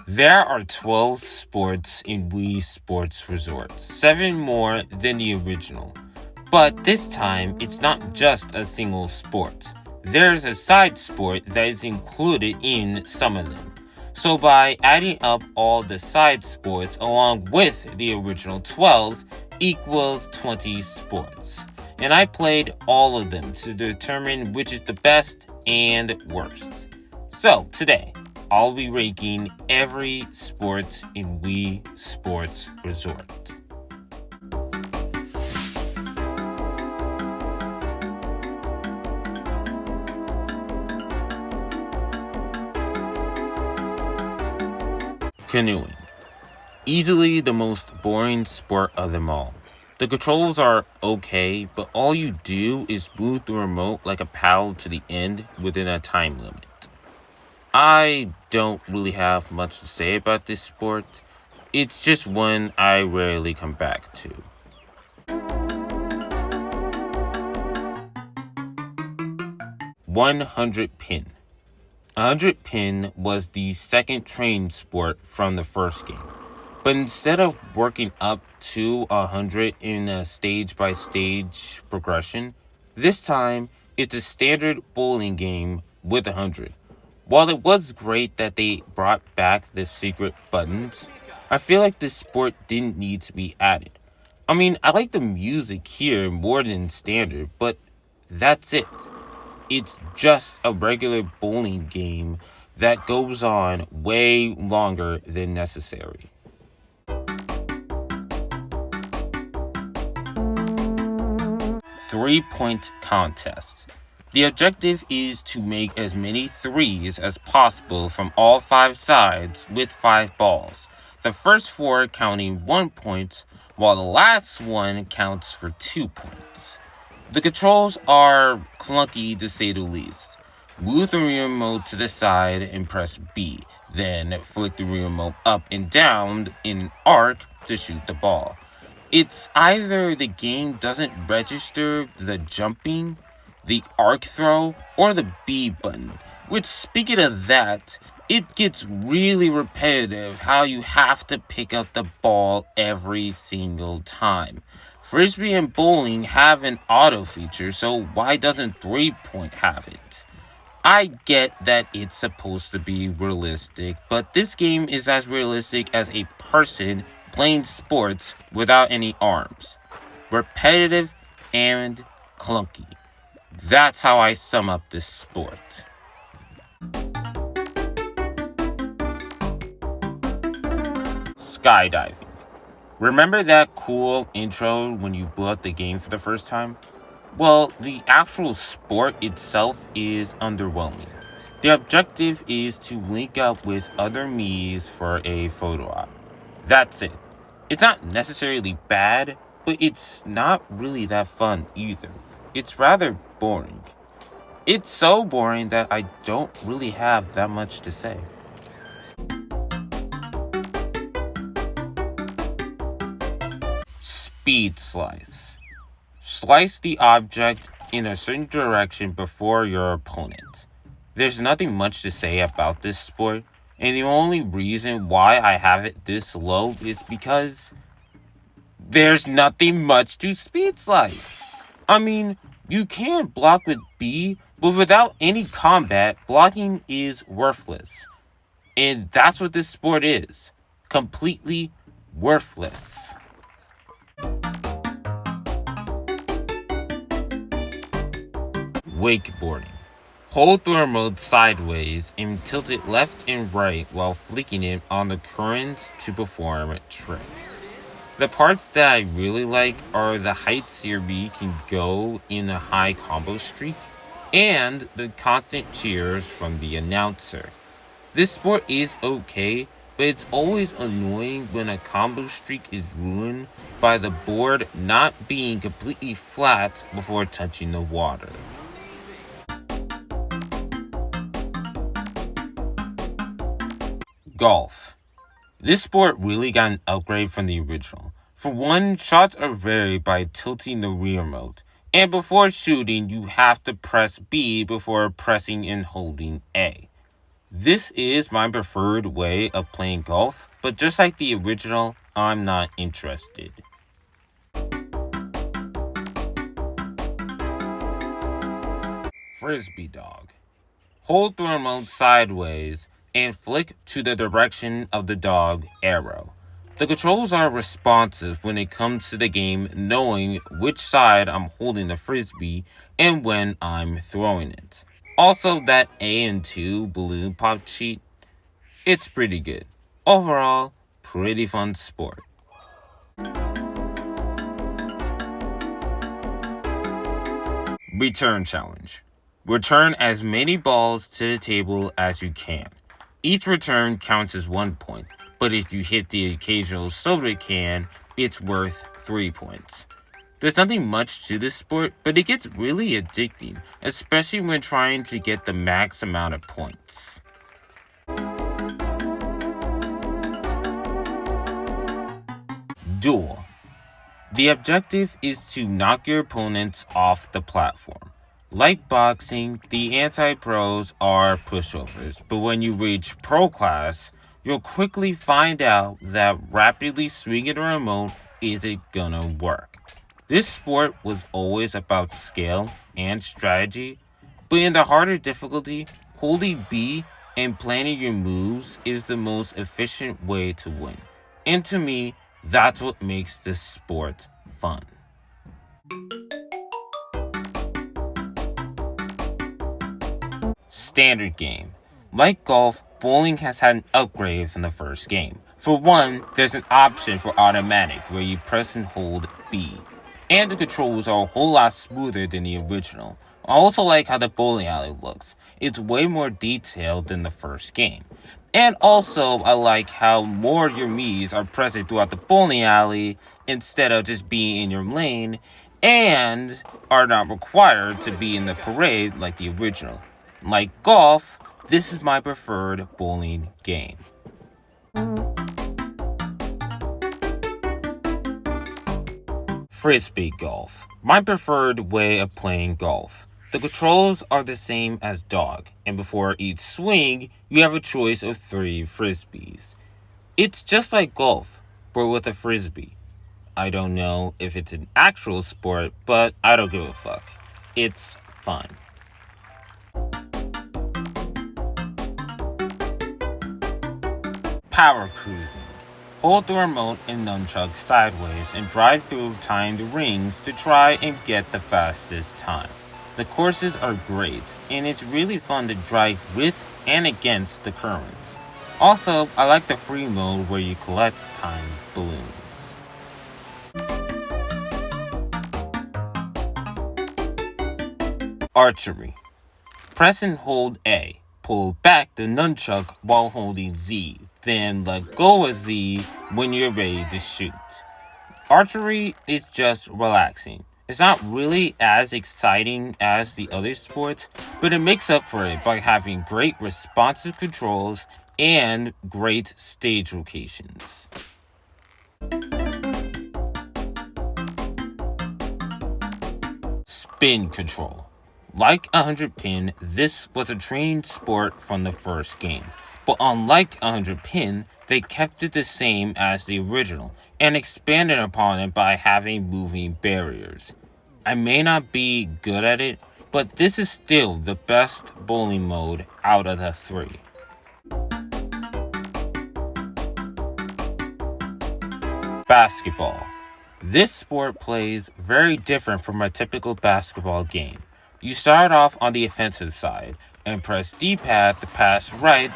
There are 12 sports in Wii Sports Resort, 7 more than the original. But this time, it's not just a single sport. There's a side sport that is included in some of them. So by adding up all the side sports along with the original 12 equals 20 sports. And I played all of them to determine which is the best and worst. So today, I'll be ranking every sport in Wii Sports Resort. Canoeing. Easily the most boring sport of them all. The controls are okay, but all you do is move the remote like a paddle to the end within a time limit. I don't really have much to say about this sport. It's just one I rarely come back to. 100 pin. 100 pin was the second train sport from the first game. But instead of working up to 100 in a stage by stage progression, this time it's a standard bowling game with 100. While it was great that they brought back the secret buttons, I feel like this sport didn't need to be added. I mean, I like the music here more than standard, but that's it. It's just a regular bowling game that goes on way longer than necessary. 3-point contest. The objective is to make as many threes as possible from all 5 sides with 5 balls. The first 4 counting 1 point, while the last one counts for 2 points. The controls are clunky to say the least. Move the remote to the side and press B, then flick the remote up and down in an arc to shoot the ball. It's either the game doesn't register the jumping, the arc throw, or the B button. Which, speaking of that, it gets really repetitive how you have to pick up the ball every single time. Frisbee and bowling have an auto feature, so why doesn't 3-point have it? I get that it's supposed to be realistic, but this game is as realistic as a person playing sports without any arms. Repetitive and clunky. That's how I sum up this sport. Skydiving. Remember that cool intro when you blew up the game for the first time? Well, the actual sport itself is underwhelming. The objective is to link up with other Miis for a photo op. That's it. It's not necessarily bad, but it's not really that fun either. It's rather boring. It's so boring that I don't really have that much to say. Speed slice. Slice the object in a certain direction before your opponent. There's nothing much to say about this sport, and the only reason why I have it this low is because there's nothing much to speed slice. I mean, you can block with B, but without any combat, blocking is worthless. And that's what this sport is. Completely worthless. Wakeboarding. Hold the remote sideways and tilt it left and right while flicking it on the currents to perform tricks. The parts that I really like are the heights your bee can go in a high combo streak and the constant cheers from the announcer. This sport is okay, but it's always annoying when a combo streak is ruined by the board not being completely flat before touching the water. Golf. This sport really got an upgrade from the original. For one, shots are varied by tilting the Wii remote, and before shooting, you have to press B before pressing and holding A. This is my preferred way of playing golf, but just like the original, I'm not interested. Frisbee dog. Hold the remote sideways and flick to the direction of the dog arrow. The controls are responsive when it comes to the game, knowing which side I'm holding the frisbee and when I'm throwing it. Also, that A and 2 balloon pop cheat, it's pretty good. Overall, pretty fun sport. Return challenge. Return as many balls to the table as you can. Each return counts as 1 point, but if you hit the occasional soda can, it's worth 3 points. There's nothing much to this sport, but it gets really addicting, especially when trying to get the max amount of points. Duel. The objective is to knock your opponents off the platform. Like boxing, the anti-pros are pushovers, but when you reach pro class, you'll quickly find out that rapidly swinging a remote isn't gonna work. This sport was always about skill and strategy, but in the harder difficulty, holding B and planning your moves is the most efficient way to win. And to me, that's what makes this sport fun. Standard game. Like golf, bowling has had an upgrade from the first game. For one, there's an option for automatic where you press and hold B. And the controls are a whole lot smoother than the original. I also like how the bowling alley looks. It's way more detailed than the first game. And also, I like how more of your Miis are present throughout the bowling alley instead of just being in your lane, and are not required to be in the parade like the original. Like golf, this is my preferred bowling game. Frisbee golf. My preferred way of playing golf. The controls are the same as dog, and before each swing, you have a choice of 3 frisbees. It's just like golf, but with a frisbee. I don't know if it's an actual sport, but I don't give a fuck. It's fun. Power cruising. Hold the remote and nunchuck sideways and drive through timed rings to try and get the fastest time. The courses are great, and it's really fun to drive with and against the currents. Also, I like the free mode where you collect timed balloons. Archery. Press and hold A. Pull back the nunchuck while holding Z. Then let go of Z when you're ready to shoot. Archery is just relaxing. It's not really as exciting as the other sports, but it makes up for it by having great responsive controls and great stage locations. Spin control. Like 100 pin, this was a trained sport from the first game. But unlike 100 pin, they kept it the same as the original and expanded upon it by having moving barriers. I may not be good at it, but this is still the best bowling mode out of the 3. Basketball. This sport plays very different from a typical basketball game. You start off on the offensive side and press D-pad to pass right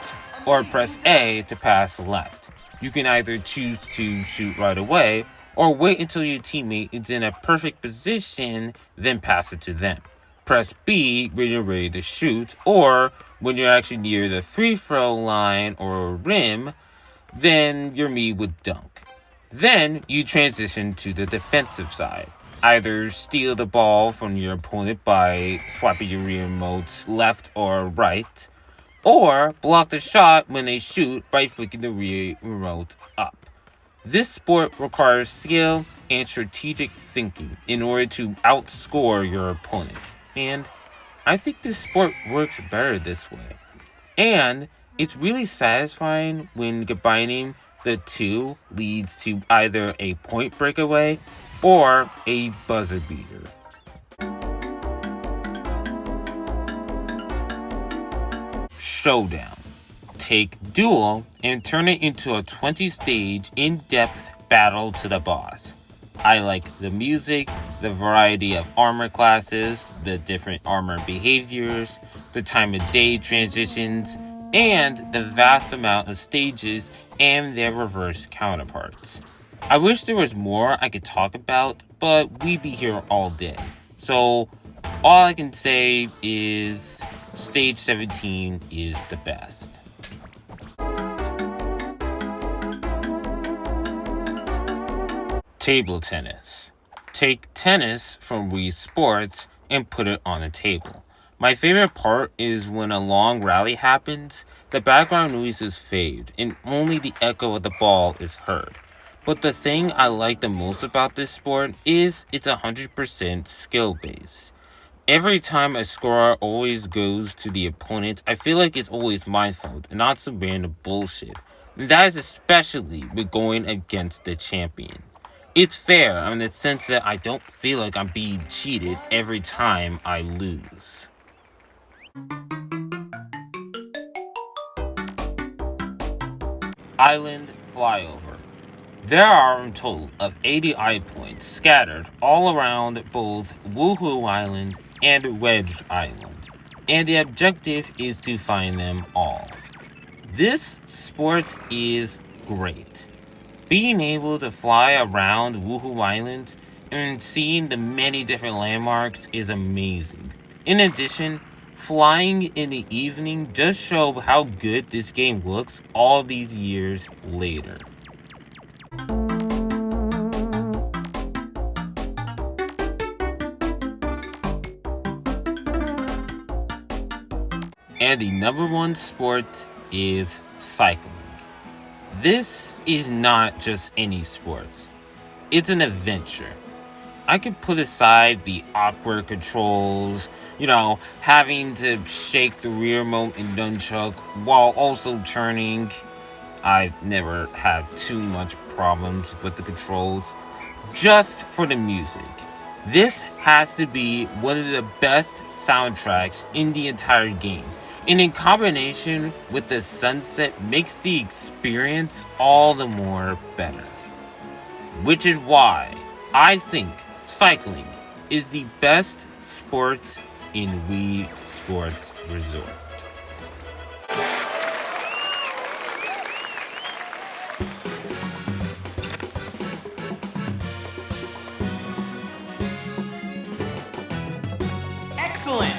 or press A to pass left. You can either choose to shoot right away or wait until your teammate is in a perfect position, then pass it to them. Press B when you're ready to shoot, or when you're actually near the free throw line or rim, then your Mii would dunk. Then you transition to the defensive side. Either steal the ball from your opponent by swiping your remote left or right, or block the shot when they shoot by flicking the remote up. This sport requires skill and strategic thinking in order to outscore your opponent, and I think this sport works better this way. And It's really satisfying when combining the two leads to either a point breakaway or a buzzer beater. Showdown. Take Duel and turn it into a 20-stage in-depth battle to the boss. I like the music, the variety of armor classes, the different armor behaviors, the time of day transitions, and the vast amount of stages and their reverse counterparts. I wish there was more I could talk about, but we'd be here all day. So all I can say is stage 17 is the best. Table tennis. Take tennis from Wii Sports and put it on a table. My favorite part is when a long rally happens, the background noises fade and only the echo of the ball is heard. But the thing I like the most about this sport is it's 100% skill based. Every time a score always goes to the opponent, I feel like it's always my fault and not some random bullshit. And that is especially with going against the champion. It's fair in the sense that I don't feel like I'm being cheated every time I lose. Island Flyover. There are a total of 80 eye points scattered all around both Woohoo Island and Wedge Island, and the objective is to find them all. This sport is great. Being able to fly around Woohoo Island and seeing the many different landmarks is amazing. In addition, flying in the evening does show how good this game looks all these years later. And the number one sport is cycling. This is not just any sport. It's an adventure. I could put aside the awkward controls, having to shake the rear remote and nunchuck while also turning. I've never had too much problems with the controls. Just for the music. This has to be one of the best soundtracks in the entire game. And in combination with the sunset makes the experience all the more better. Which is why I think cycling is the best sport in Wii Sports Resort. Excellent!